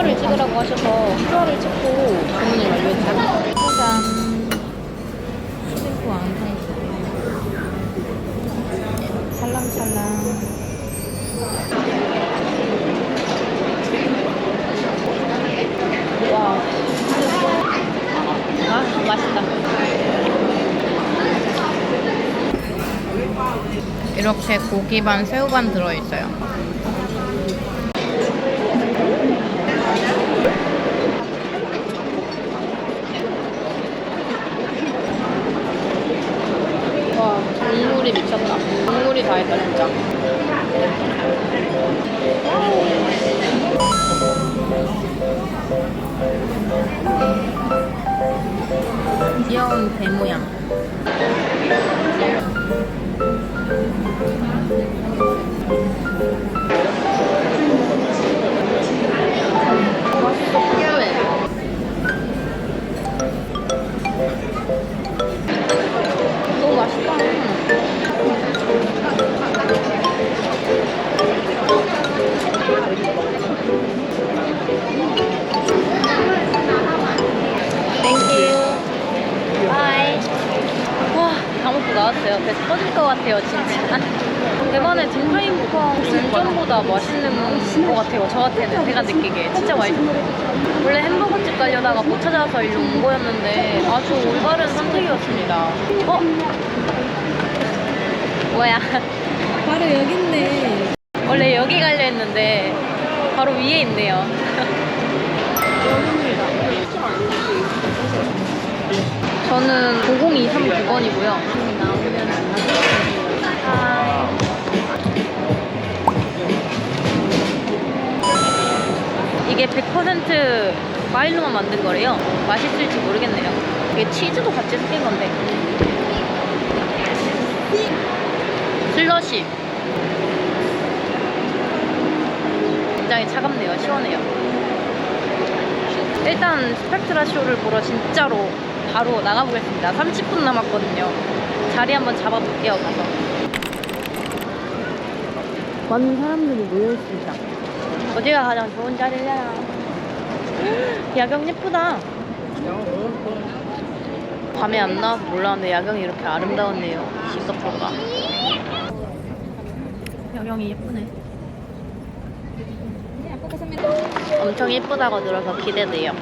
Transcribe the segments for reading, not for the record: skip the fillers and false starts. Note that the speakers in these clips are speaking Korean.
슈아를 찍으라고 하셔서 슈아를 찍고 주문을 완료했어요. 짜잔. 슈림프 앙상수. 찰랑찰랑. 와. 아, 맛있다. 이렇게 고기 반, 새우 반 들어있어요. 와, 국물이 미쳤다. 국물이 다 했다, 진짜. 귀여운 배 모양. 맛있어, 특유해. 너무 맛있다. 땡큐. 바이. 와, 다 먹고 나왔어요. 배 터질 것 같아요, 진짜. 대만의 딘타임팡 진전보다 맛있는 것 같아요. 저한테는 제가 느끼기에 진짜 맛있어요. 원래 햄버거집 가려다가 못 찾아서 일로 온 거였는데 아주 올바른 선택이었습니다. 어? 뭐야? 바로 여기 있네. 원래 여기 가려 했는데 바로 위에 있네요. 저는 90239번이고요. 이게 100% 과일로만 만든 거래요. 맛있을지 모르겠네요. 이게 치즈도 같이 섞인 건데. 슬러시. 굉장히 차갑네요. 시원해요. 일단 스펙트라 쇼를 보러 진짜로 바로 나가보겠습니다. 30분 남았거든요. 자리 한번 잡아볼게요. 가서. 많은 사람들이 모여있습니다. 어디가 가장 좋은 자리냐? 야경 예쁘다. 밤에 안 나와서 몰랐는데 야경이 이렇게 아름다웠네요. 싱가포르가. 야경이 예쁘네. 엄청 예쁘다고 들어서 기대돼요.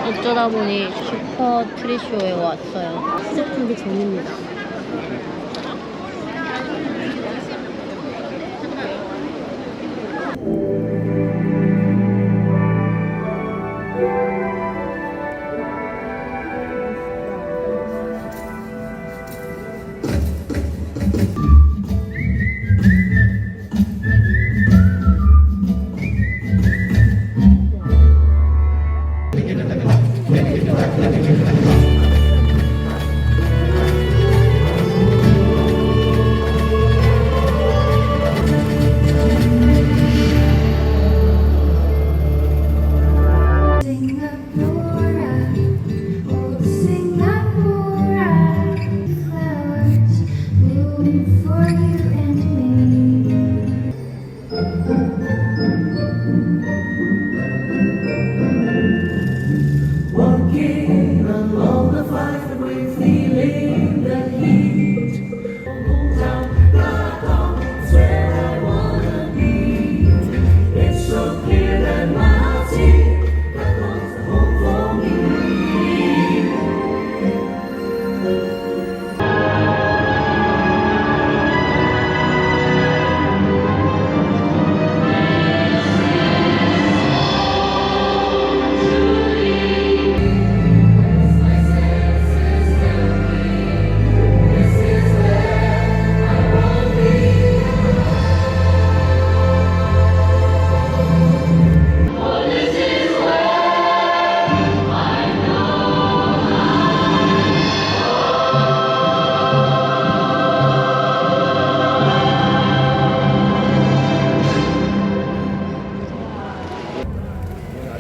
어쩌다 보니 슈퍼 트리쇼에 왔어요. 시작하기 전입니다. For you and me. Walking along the 5-way, feeling the heat. Down the hall's where I wanna be. It's so clear that my heart sees that was the home for me.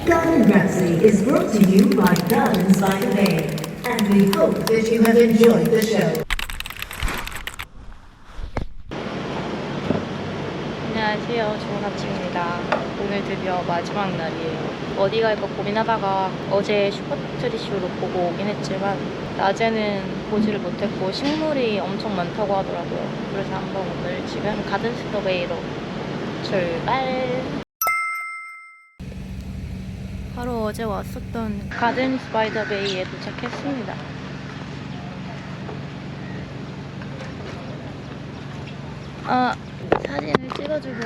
Garden Rhapsody is brought to you by Gardens by the Bay, and we hope that you have enjoyed the show. 안녕하세요. 좋은 아침입니다. 오늘 드디어 마지막 날이에요. 어디 갈까 고민하다가 어제 슈퍼트리쇼로 보고 오긴 했지만 낮에는 보지를 못했고 식물이 엄청 많다고 하더라고요. 그래서 한번 오늘 지금 가든스 더 베이로 출발! 바로 어제 왔었던 가든스 바이 더 베이에 도착했습니다. 사진을 찍어주고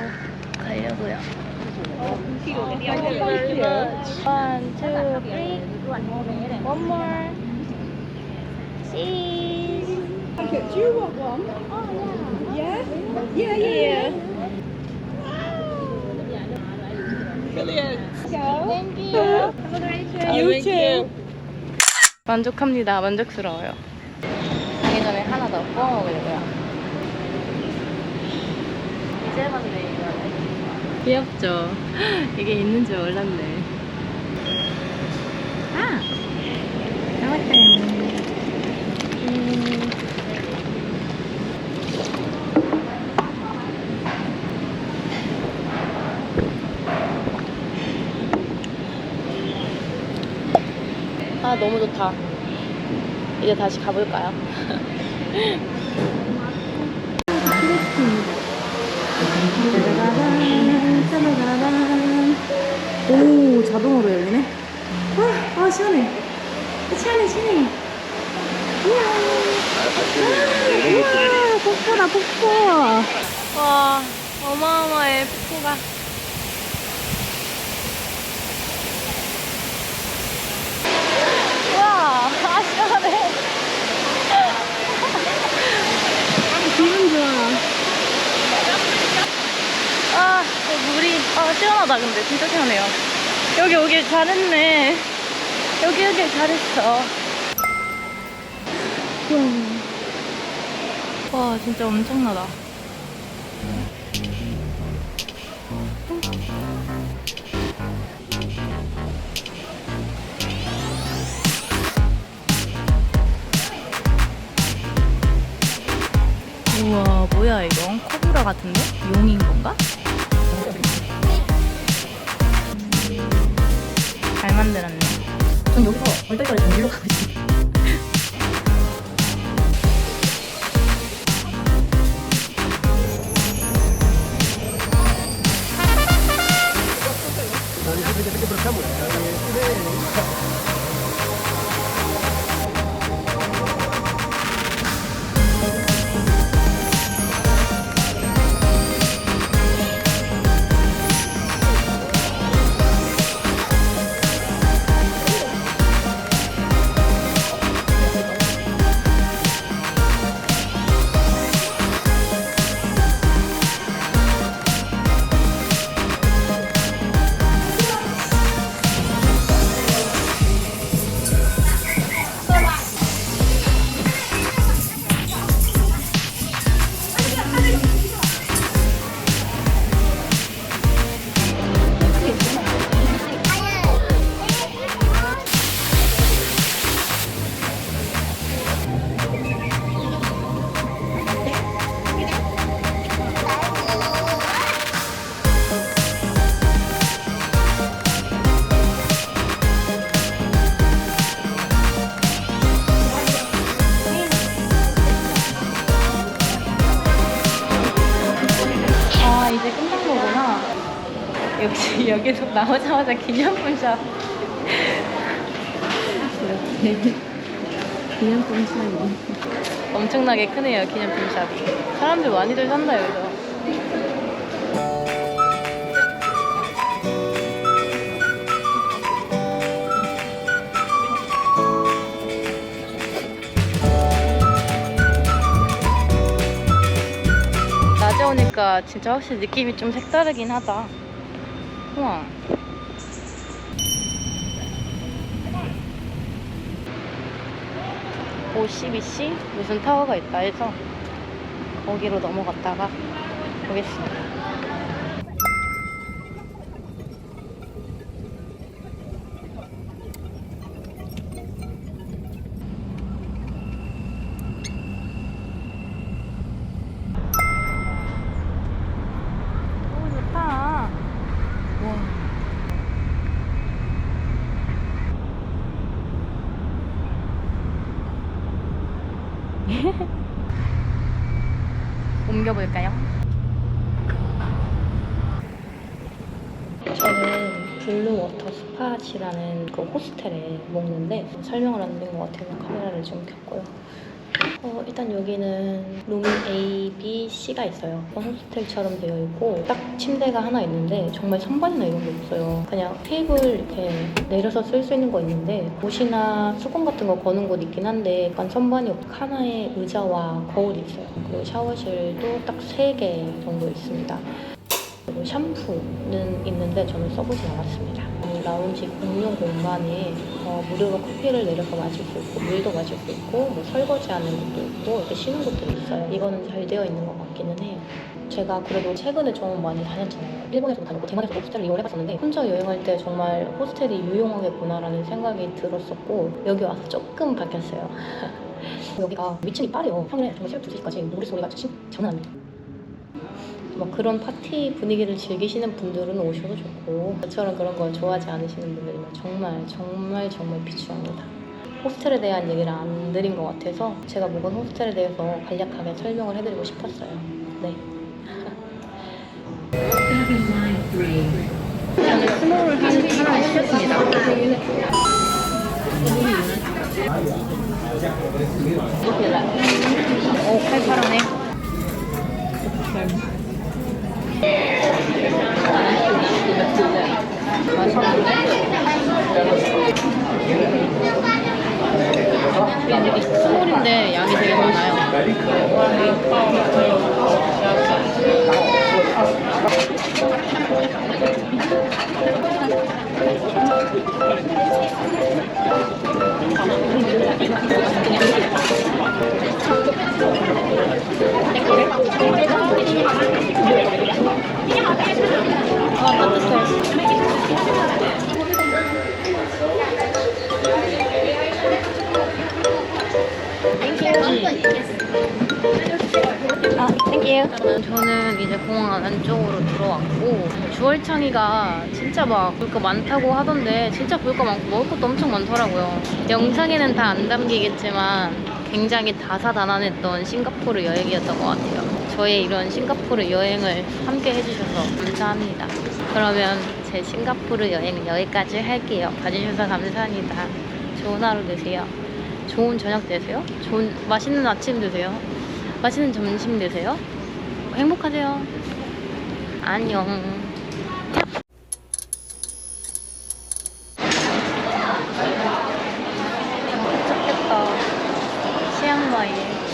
가려고요. 1, 2, 3. One more. Cheese. Do you want one? Oh, yeah. Yeah? Yeah. Thank you. Have a great trip. You too. 만족합니다. 만족스러워요. 가기 전에 하나 더 구워 먹으려고요. 이제 봤네 이거는. 귀엽죠? 이게 있는 줄 몰랐네. 아! 나왔어요. 아 너무 좋다. 이제 다시 가볼까요? 오 자동으로 열리네. 아 시원해. 시원해. 우와 폭포다 폭포. 와 어마어마해 폭포가. 와 시원해. 기분 좋아. 물이 시원하다. 근데 진짜 시원해요. 여기 오길 잘했네. 여기 오길 잘했어. 와 진짜 엄청나다. 우와 뭐야 이건? 코브라 같은데? 용인 건가? 잘 만들었네. 전 여기서 얼떨결에 좀 일로 가고 있어요. 이제 끝난 거구나. 역시 여기서 나오자마자 기념품샵. 기념품 샵이. 엄청나게 크네요, 기념품샵이. 사람들 많이들 산다, 여기서. 낮에 오니까 진짜 확실히 느낌이 좀 색다르긴 하다. 우와. OCBC 무슨 타워가 있다 해서 거기로 넘어갔다가 보겠습니다. 너무 좋다. 우와. 옮겨볼까요? 저는 블루워터 스팟이라는 그 호스텔에 묵는데 설명을 안 드린 것 같아서 카메라를 좀 켰고요. 일단 여기는 룸이 A, B, C가 있어요. 호스텔처럼 되어 있고 딱 침대가 하나 있는데 정말 선반이나 이런 게 없어요. 그냥 테이블 이렇게 내려서 쓸 수 있는 거 있는데 옷이나 수건 같은 거 거는 곳 있긴 한데 약간 선반이 없고 하나에 의자와 거울이 있어요. 그리고 샤워실도 딱 3개 정도 있습니다. 그리고 샴푸는 있는데 저는 써보진 않았습니다. 이 라운지 공용 공간에 무료로 커피를 내려서 마실 수 있고 물도 마실 수 있고 뭐 설거지하는 것도 있고 이렇게 쉬는 곳들이 있어요. 이거는 잘 되어 있는 것 같기는 해요. 제가 그래도 최근에 좀 많이 다녔잖아요. 일본에서도 다녔고 대만에서도 호스텔을 이용을 해봤었는데 혼자 여행할 때 정말 호스텔이 유용하겠구나라는 생각이 들었었고 여기 와서 조금 바뀌었어요. 여기가 위층이 빠르요. 평일에 정말 새벽 2시까지 노래소리가 장난 아닙니다. 뭐 그런 파티 분위기를 즐기시는 분들은 오셔도 좋고 저처럼 그런 걸 좋아하지 않으시는 분들이면 정말 비추합니다. 호스텔에 대한 얘기를 안 드린 것 같아서 제가 묵은 호스텔에 대해서 간략하게 설명을 해드리고 싶었어요. 네. 저는 스몰을 하나 시켰습니다. 오, 칼파라네. 맛있는데? 스몰인데 양이 되게 많아요. 저는 이제 공항 안쪽으로 들어왔고 주얼창이가 진짜 막 볼 거 많다고 하던데 진짜 볼 거 많고 먹을 것도 엄청 많더라고요. 영상에는 다 안 담기겠지만 굉장히 다사다난했던 싱가포르 여행이었던 것 같아요. 저의 이런 싱가포르 여행을 함께 해주셔서 감사합니다. 그러면 제 싱가포르 여행은 여기까지 할게요. 봐주셔서 감사합니다. 좋은 하루 되세요. 좋은 저녁 되세요. 좋은 맛있는 아침 되세요. 맛있는 점심 되세요. 행복하세요. 안녕. 도착했다. 치앙마이에.